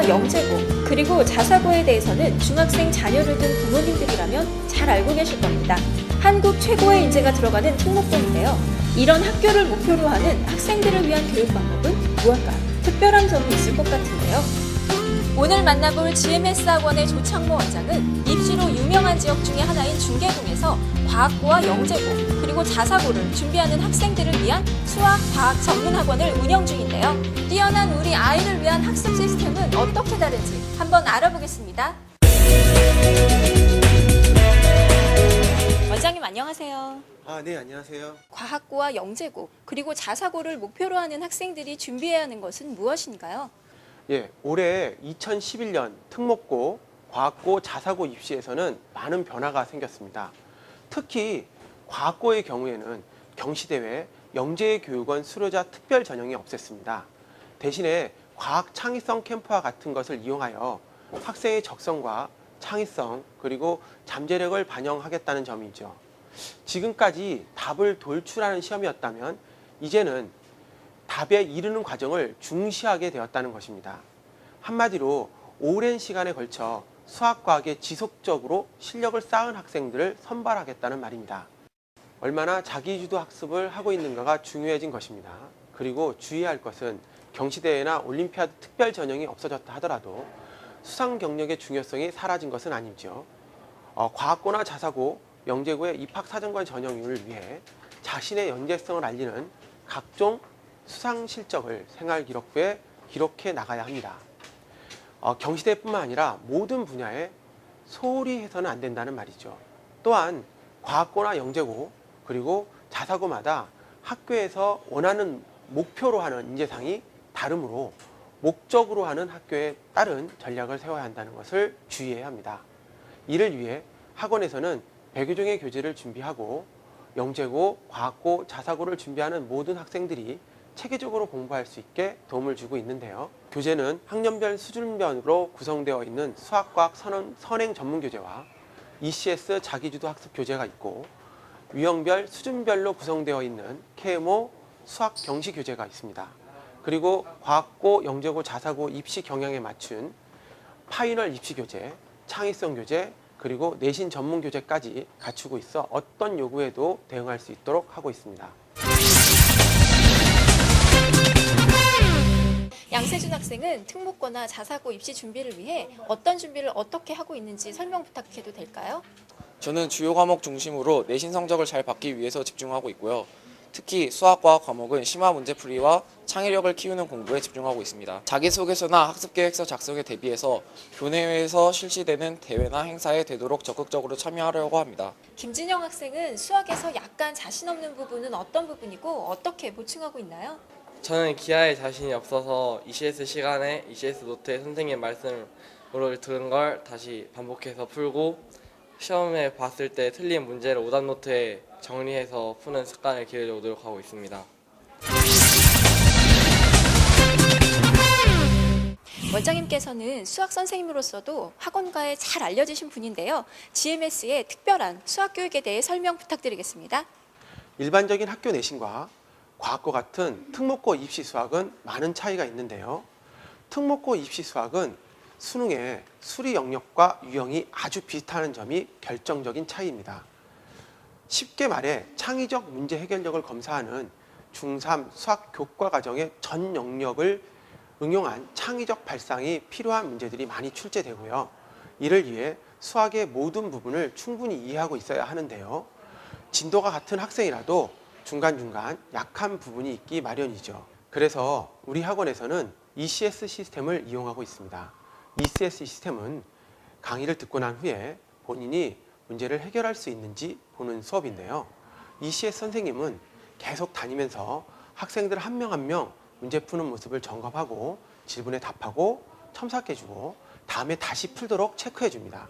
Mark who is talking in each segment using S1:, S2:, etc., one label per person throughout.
S1: 과학고와 영재고 그리고 자사고에 대해서는 중학생 자녀를 둔 부모님들이라면 잘 알고 계실 겁니다. 한국 최고의 인재가 들어가는 특목고인데요. 이런 학교를 목표로 하는 학생들을 위한 교육 방법은 무엇과 특별한 점이 있을 것 같은데요. 오늘 만나볼 GMS 학원의 조창모 원장은 입시로 유명한 지역 중에 하나인 중계동에서 과학고와 영재고 그리고 자사고를 준비하는 학생들을 위한 수학, 과학 전문 학원을 운영 중인데요. 뛰어난 우리 아이를 위한 학습 시스템은 어떻게 다른지 한번 알아보겠습니다. 원장님 안녕하세요.
S2: 네, 안녕하세요.
S1: 과학고와 영재고 그리고 자사고를 목표로 하는 학생들이 준비해야 하는 것은 무엇인가요?
S2: 올해 2011년 특목고, 과학고, 자사고 입시에서는 많은 변화가 생겼습니다. 특히 과학고의 경우에는 경시대회, 영재교육원 수료자 특별 전형이 없앴습니다. 대신에 과학 창의성 캠프와 같은 것을 이용하여 학생의 적성과 창의성 그리고 잠재력을 반영하겠다는 점이죠. 지금까지 답을 돌출하는 시험이었다면 이제는 답에 이르는 과정을 중시하게 되었다는 것입니다. 한마디로 오랜 시간에 걸쳐 수학과학에 지속적으로 실력을 쌓은 학생들을 선발하겠다는 말입니다. 얼마나 자기주도 학습을 하고 있는가가 중요해진 것입니다. 그리고 주의할 것은 경시대회나 올림피아드 특별 전형이 없어졌다 하더라도 수상 경력의 중요성이 사라진 것은 아니죠. 과학고나 자사고, 영재고의 입학사정관 전형을 위해 자신의 연재성을 알리는 각종 수상 실적을 생활기록부에 기록해 나가야 합니다. 경시대뿐만 아니라 모든 분야에 소홀히 해서는 안 된다는 말이죠. 또한 과학고나 영재고 그리고 자사고마다 학교에서 원하는 목표로 하는 인재상이 다르므로 목적으로 하는 학교에 따른 전략을 세워야 한다는 것을 주의해야 합니다. 이를 위해 학원에서는 100여 종의 교재를 준비하고 영재고, 과학고, 자사고를 준비하는 모든 학생들이 체계적으로 공부할 수 있게 도움을 주고 있는데요. 교재는 학년별 수준별로 구성되어 있는 수학과학 선행 전문 교재와 ECS 자기주도 학습 교재가 있고 유형별 수준별로 구성되어 있는 KMO 수학 경시 교재가 있습니다. 그리고 과학고, 영재고, 자사고 입시 경향에 맞춘 파이널 입시 교재, 창의성 교재, 그리고 내신 전문 교재까지 갖추고 있어 어떤 요구에도 대응할 수 있도록 하고 있습니다.
S1: 양세준 학생은 특목고나 자사고 입시 준비를 위해 어떤 준비를 어떻게 하고 있는지 설명 부탁해도 될까요?
S3: 저는 주요 과목 중심으로 내신 성적을 잘 받기 위해서 집중하고 있고요. 특히 수학과학 과목은 심화 문제풀이와 창의력을 키우는 공부에 집중하고 있습니다. 자기소개서나 학습계획서 작성에 대비해서 교내외에서 실시되는 대회나 행사에 되도록 적극적으로 참여하려고 합니다.
S1: 김진영 학생은 수학에서 약간 자신 없는 부분은 어떤 부분이고 어떻게 보충하고 있나요?
S4: 저는 기하에 자신이 없어서 ECS 시간에 ECS 노트에 선생님 말씀을 들은 걸 다시 반복해서 풀고 시험에 봤을 때 틀린 문제를 오답 노트에 정리해서 푸는 습관을 기르려고 노력하고 있습니다.
S1: 원장님께서는 수학 선생님으로서도 학원가에 잘 알려지신 분인데요. GMS의 특별한 수학 교육에 대해 설명 부탁드리겠습니다.
S2: 일반적인 학교 내신과 과학고 같은 특목고 입시 수학은 많은 차이가 있는데요. 특목고 입시 수학은 수능의 수리 영역과 유형이 아주 비슷하는 점이 결정적인 차이입니다. 쉽게 말해 창의적 문제 해결력을 검사하는 중3 수학 교과 과정의 전 영역을 응용한 창의적 발상이 필요한 문제들이 많이 출제되고요. 이를 위해 수학의 모든 부분을 충분히 이해하고 있어야 하는데요. 진도가 같은 학생이라도 중간중간 약한 부분이 있기 마련이죠. 그래서 우리 학원에서는 ECS 시스템을 이용하고 있습니다. ECS 시스템은 강의를 듣고 난 후에 본인이 문제를 해결할 수 있는지 보는 수업인데요. ECS 선생님은 계속 다니면서 학생들 한 명 한 명 문제 푸는 모습을 점검하고 질문에 답하고 첨삭해주고 다음에 다시 풀도록 체크해줍니다.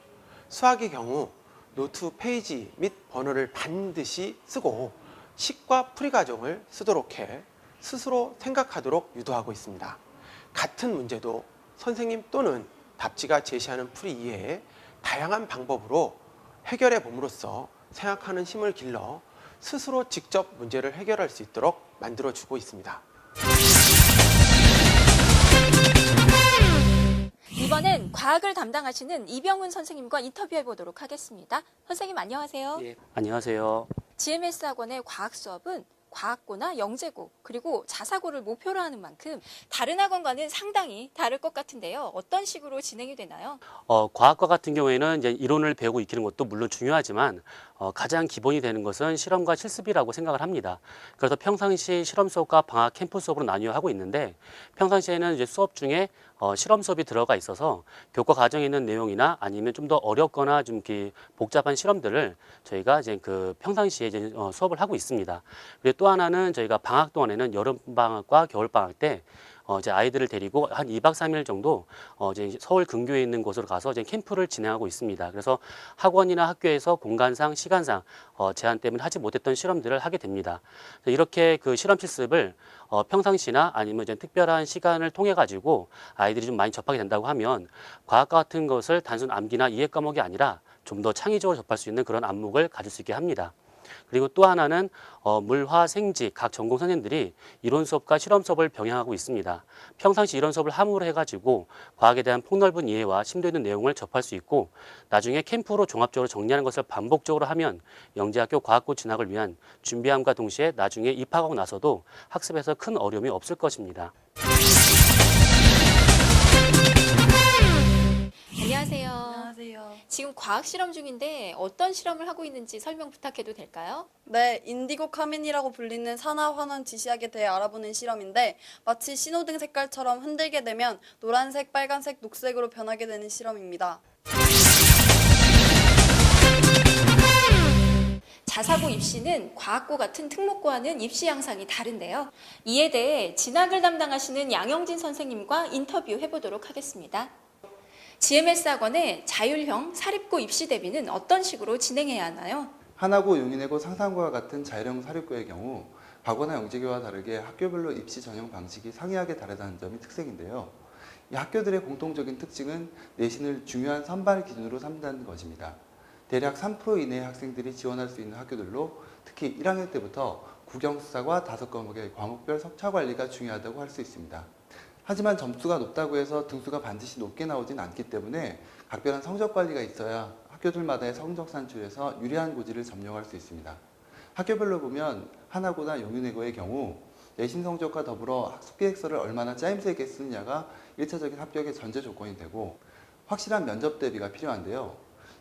S2: 수학의 경우 노트 페이지 및 번호를 반드시 쓰고 식과 풀이 과정을 쓰도록 해 스스로 생각하도록 유도하고 있습니다. 같은 문제도 선생님 또는 답지가 제시하는 풀이 이외에 다양한 방법으로 해결해 봄으로써 생각하는 힘을 길러 스스로 직접 문제를 해결할 수 있도록 만들어주고 있습니다.
S1: 이번엔 과학을 담당하시는 이병훈 선생님과 인터뷰해 보도록 하겠습니다. 선생님 안녕하세요.
S5: 예, 안녕하세요.
S1: GMS 학원의 과학 수업은 과학고나 영재고 그리고 자사고를 목표로 하는 만큼 다른 학원과는 상당히 다를 것 같은데요. 어떤 식으로 진행이 되나요?
S5: 과학과 같은 경우에는 이제 이론을 배우고 익히는 것도 물론 중요하지만 가장 기본이 되는 것은 실험과 실습이라고 생각을 합니다. 그래서 평상시 실험 수업과 방학 캠프 수업으로 나뉘어 하고 있는데 평상시에는 이제 수업 중에 실험 수업이 들어가 있어서 교과 과정에 있는 내용이나 아니면 좀 더 어렵거나 좀 이렇게 복잡한 실험들을 저희가 이제 그 평상시에 이제 수업을 하고 있습니다. 그리고 또 하나는 저희가 방학 동안에는 여름 방학과 겨울 방학 때 이제 아이들을 데리고 한 2박 3일 정도 이제 서울 근교에 있는 곳으로 가서 이제 캠프를 진행하고 있습니다. 그래서 학원이나 학교에서 공간상, 시간상 제한 때문에 하지 못했던 실험들을 하게 됩니다. 이렇게 그 실험 실습을 평상시나 아니면 이제 특별한 시간을 통해 가지고 아이들이 좀 많이 접하게 된다고 하면 과학과 같은 것을 단순 암기나 이해 과목이 아니라 좀 더 창의적으로 접할 수 있는 그런 안목을 가질 수 있게 합니다. 그리고 또 하나는 물화, 생지 각 전공 선생님들이 이론 수업과 실험 수업을 병행하고 있습니다. 평상시 이론 수업을 함으로 해가지고 과학에 대한 폭넓은 이해와 심도 있는 내용을 접할 수 있고 나중에 캠프로 종합적으로 정리하는 것을 반복적으로 하면 영재학교 과학고 진학을 위한 준비함과 동시에 나중에 입학하고 나서도 학습에서 큰 어려움이 없을 것입니다.
S1: 안녕하세요.
S6: 안녕하세요.
S1: 지금 과학 실험 중인데 어떤 실험을 하고 있는지 설명 부탁해도 될까요?
S6: 네, 인디고 카민이라고 불리는 산화 환원 지시학에 대해 알아보는 실험인데 마치 신호등 색깔처럼 흔들게 되면 노란색, 빨간색, 녹색으로 변하게 되는 실험입니다.
S1: 자사고 입시는 과학고 같은 특목고와는 입시 양상이 다른데요. 이에 대해 진학을 담당하시는 양영진 선생님과 인터뷰해 보도록 하겠습니다. GMS 학원의 자율형 사립고 입시 대비는 어떤 식으로 진행해야 하나요?
S7: 하나고, 용인외고, 상산고와 같은 자율형 사립고의 경우 과거나 영재교와 다르게 학교별로 입시 전형 방식이 상이하게 다르다는 점이 특색인데요. 이 학교들의 공통적인 특징은 내신을 중요한 선발 기준으로 삼는다는 것입니다. 대략 3% 이내의 학생들이 지원할 수 있는 학교들로 특히 1학년 때부터 국영수사과 5과목의 과목별 석차 관리가 중요하다고 할 수 있습니다. 하지만 점수가 높다고 해서 등수가 반드시 높게 나오진 않기 때문에 각별한 성적 관리가 있어야 학교들마다의 성적 산출에서 유리한 고지를 점령할 수 있습니다. 학교별로 보면 하나고나 용인외고의 경우 내신 성적과 더불어 학습 계획서를 얼마나 짜임새 있게 쓰느냐가 1차적인 합격의 전제 조건이 되고 확실한 면접 대비가 필요한데요.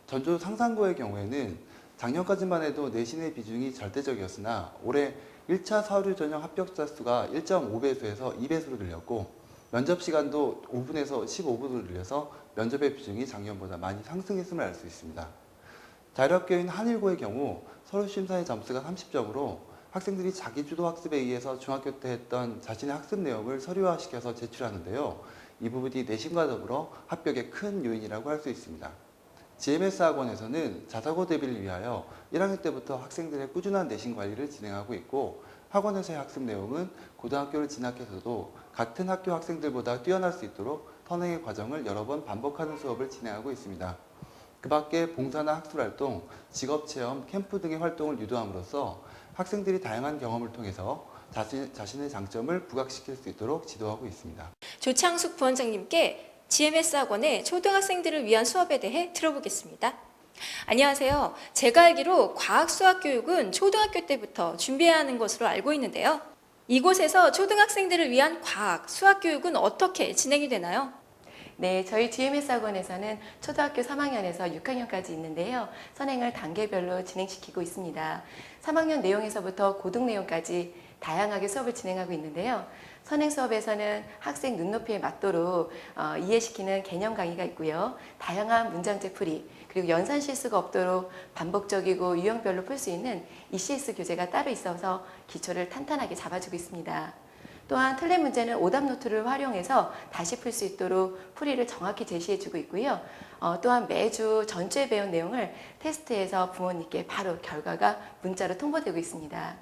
S7: 전주 상산고의 경우에는 작년까지만 해도 내신의 비중이 절대적이었으나 올해 1차 서류 전형 합격자 수가 1.5배수에서 2배수로 늘렸고 면접 시간도 5분에서 15분으로 늘려서 면접의 비중이 작년보다 많이 상승했음을 알 수 있습니다. 자율학교인 한일고의 경우 서류 심사의 점수가 30점으로 학생들이 자기주도 학습에 의해서 중학교 때 했던 자신의 학습 내용을 서류화시켜서 제출하는데요. 이 부분이 내신과 더불어 합격의 큰 요인이라고 할 수 있습니다. GMS 학원에서는 자사고 대비를 위하여 1학년 때부터 학생들의 꾸준한 내신 관리를 진행하고 있고 학원에서의 학습 내용은 고등학교를 진학해서도 같은 학교 학생들보다 뛰어날 수 있도록 선행의 과정을 여러 번 반복하는 수업을 진행하고 있습니다. 그 밖에 봉사나 학술활동, 직업체험, 캠프 등의 활동을 유도함으로써 학생들이 다양한 경험을 통해서 자신의 장점을 부각시킬 수 있도록 지도하고 있습니다.
S1: 조창숙 부원장님께 GMS 학원의 초등학생들을 위한 수업에 대해 들어보겠습니다. 안녕하세요. 제가 알기로 과학 수학 교육은 초등학교 때부터 준비해야 하는 것으로 알고 있는데요. 이곳에서 초등학생들을 위한 과학, 수학 교육은 어떻게 진행이 되나요?
S8: 네, 저희 GMS 학원에서는 초등학교 3학년에서 6학년까지 있는데요. 선행을 단계별로 진행시키고 있습니다. 3학년 내용에서부터 고등 내용까지 다양하게 수업을 진행하고 있는데요. 선행 수업에서는 학생 눈높이에 맞도록 이해시키는 개념 강의가 있고요. 다양한 문장제 풀이, 그리고 연산 실수가 없도록 반복적이고 유형별로 풀 수 있는 ECS 교재가 따로 있어서 기초를 탄탄하게 잡아주고 있습니다. 또한 틀린 문제는 오답 노트를 활용해서 다시 풀 수 있도록 풀이를 정확히 제시해주고 있고요. 또한 매주 전주에 배운 내용을 테스트해서 부모님께 바로 결과가 문자로 통보되고 있습니다.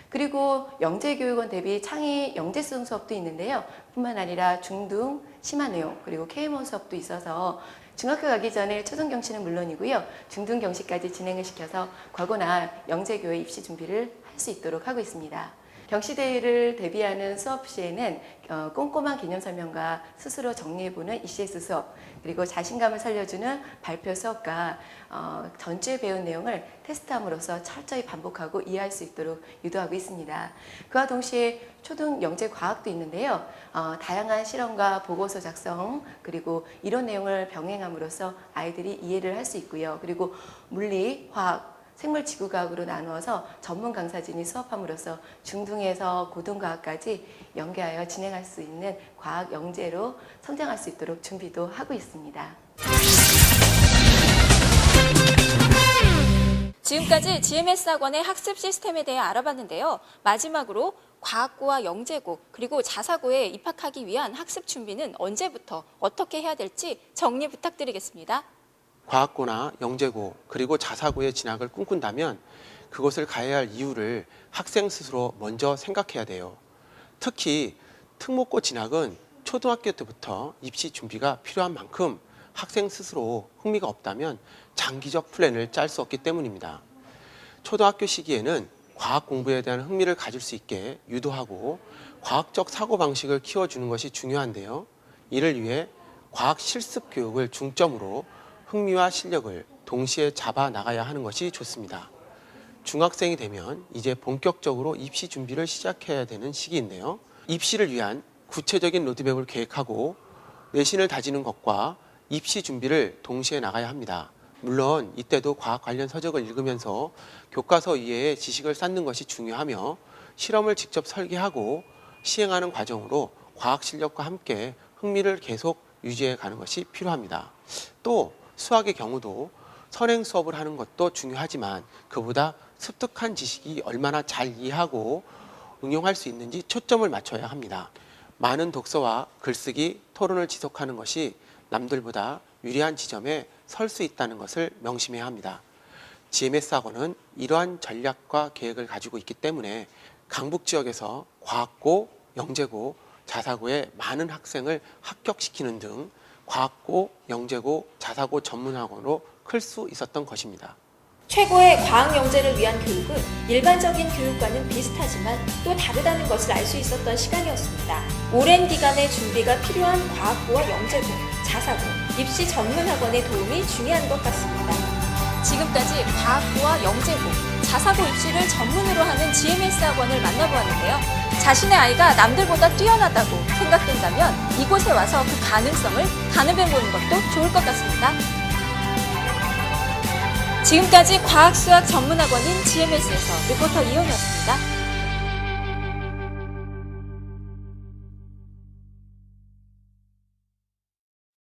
S8: 그리고 영재교육원 대비 창의 영재수능 수업도 있는데요. 뿐만 아니라 중등, 심화 내용, 그리고 K몬 수업도 있어서 중학교 가기 전에 초등 경시는 물론이고요. 중등 경시까지 진행을 시켜서 과거나 영재교의 입시 준비를 할 수 있도록 하고 있습니다. 경시대회를 대비하는 수업 시에는 꼼꼼한 개념 설명과 스스로 정리해보는 ECS 수업, 그리고 자신감을 살려주는 발표 수업과 전주에 배운 내용을 테스트함으로써 철저히 반복하고 이해할 수 있도록 유도하고 있습니다. 그와 동시에 초등 영재 과학도 있는데요. 다양한 실험과 보고서 작성, 그리고 이론 내용을 병행함으로써 아이들이 이해를 할 수 있고요. 그리고 물리, 화학, 생물지구과학으로 나누어서 전문 강사진이 수업함으로써 중등에서 고등과학까지 연계하여 진행할 수 있는 과학 영재로 성장할 수 있도록 준비도 하고 있습니다.
S1: 지금까지 GMS 학원의 학습 시스템에 대해 알아봤는데요. 마지막으로 과학고와 영재고 그리고 자사고에 입학하기 위한 학습 준비는 언제부터 어떻게 해야 될지 정리 부탁드리겠습니다.
S2: 과학고나 영재고 그리고 자사고에 진학을 꿈꾼다면 그것을 가야 할 이유를 학생 스스로 먼저 생각해야 돼요. 특히 특목고 진학은 초등학교 때부터 입시 준비가 필요한 만큼 학생 스스로 흥미가 없다면 장기적 플랜을 짤 수 없기 때문입니다. 초등학교 시기에는 과학 공부에 대한 흥미를 가질 수 있게 유도하고 과학적 사고방식을 키워주는 것이 중요한데요. 이를 위해 과학 실습 교육을 중점으로 흥미와 실력을 동시에 잡아 나가야 하는 것이 좋습니다. 중학생이 되면 이제 본격적으로 입시 준비를 시작해야 되는 시기인데요. 입시를 위한 구체적인 로드맵을 계획하고 내신을 다지는 것과 입시 준비를 동시에 나가야 합니다. 물론 이때도 과학 관련 서적을 읽으면서 교과서 이외의 지식을 쌓는 것이 중요하며 실험을 직접 설계하고 시행하는 과정으로 과학 실력과 함께 흥미를 계속 유지해 가는 것이 필요합니다. 또 수학의 경우도 선행 수업을 하는 것도 중요하지만 그보다 습득한 지식이 얼마나 잘 이해하고 응용할 수 있는지 초점을 맞춰야 합니다. 많은 독서와 글쓰기, 토론을 지속하는 것이 남들보다 유리한 지점에 설 수 있다는 것을 명심해야 합니다. GMS 학원은 이러한 전략과 계획을 가지고 있기 때문에 강북 지역에서 과학고, 영재고, 자사고에 많은 학생을 합격시키는 등 과학고, 영재고, 자사고 전문학원으로 클 수 있었던 것입니다.
S1: 최고의 과학 영재를 위한 교육은 일반적인 교육과는 비슷하지만 또 다르다는 것을 알 수 있었던 시간이었습니다. 오랜 기간의 준비가 필요한 과학고와 영재고, 자사고, 입시 전문학원의 도움이 중요한 것 같습니다. 지금까지 과학고와 영재고, 자사고 입시를 전문으로 하는 GMS 학원을 만나보았는데요. 자신의 아이가 남들보다 뛰어나다고 생각된다면 이곳에 와서 그 가능성을 가늠해보는 것도 좋을 것 같습니다. 지금까지 과학수학 전문학원인 GMS에서 리포터 이온이었습니다.